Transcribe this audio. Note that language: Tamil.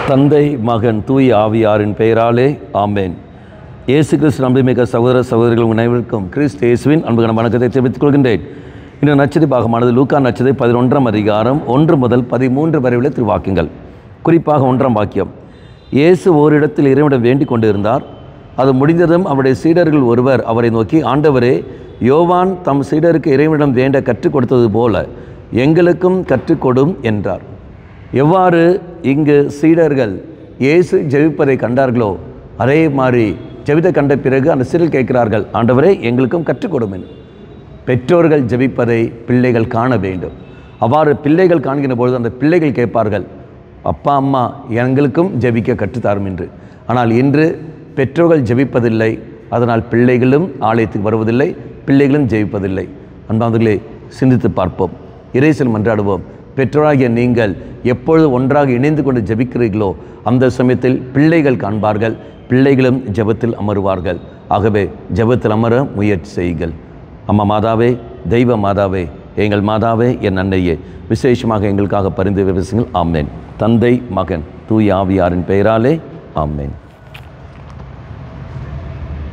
தந்தை மகன் தூய் ஆவியாரின் பெயராலே ஆமேன். இயேசு கிறிஸ்து நம்பிமிக்க சகோதர சகோதரிகள் அனைவருக்கும் கிறிஸ்து இயேசுவின் அன்புக்கான வணக்கத்தை தெரிவித்துக் கொள்கின்றேன். இந்த நச்சதி பாகமானது லூக்கா நச்சதை 11ஆம் அதிகாரம் 1 முதல் 13 வரை உள்ள திருவாக்கியங்கள். குறிப்பாக 1ஆம் வாக்கியம். இயேசு ஓரிடத்தில் இறைவனிடம் வேண்டிக் கொண்டிருந்தார். அது முடிந்ததும் அவருடைய சீடர்கள் ஒருவர் அவரை நோக்கி, ஆண்டவரே, யோவான் தம் சீடருக்கு இறைவனிடம் வேண்ட கற்றுக் கொடுத்தது போல எங்களுக்கும் கற்றுக்கொடும் என்றார். எவ்வாறு இங்கு சீடர்கள் இயேசு ஜெபிப்பதை கண்டார்களோ அதே மாதிரி ஜெபித்த கண்ட பிறகு அந்த சீடர்கள் கேட்கிறார்கள், ஆண்டவரே, எங்களுக்கும் கற்றுக்கொடும் என்று. பெற்றோர்கள் ஜெபிப்பதை பிள்ளைகள் காண வேண்டும். அவ்வாறு பிள்ளைகள் காண்கின்ற பொழுது அந்த பிள்ளைகள் கேட்பார்கள், அப்பா அம்மா எங்களுக்கும் ஜெபிக்க கற்றுத்தாரும் என்று. ஆனால் இன்று பெற்றோர்கள் ஜெபிப்பதில்லை, அதனால் பிள்ளைகளும் ஆலயத்துக்கு வருவதில்லை, பிள்ளைகளும் ஜெபிப்பதில்லை. அன்பானவர்களே, சிந்தித்து பார்ப்போம், இறைசல் மன்றாடுவோம். பெற்றோராகிய நீங்கள் எப்பொழுது ஒன்றாக இணைந்து கொண்டு ஜெபிக்கிறீர்களோ அந்த சமயத்தில் பிள்ளைகள் காண்பார்கள், பிள்ளைகளும் ஜெபத்தில் அமருவார்கள். ஆகவே ஜெபத்தில் அமர முயற்சி செய்யுங்கள். அம்மா மாதாவே, தெய்வ மாதாவே, எங்கள் மாதாவே, என் அன்னையே, விசேஷமாக எங்களுக்காக பரிந்து பேசுங்கள். ஆமேன். தந்தை மகன் தூய் ஆவியாரின் பெயராலே ஆமேன்.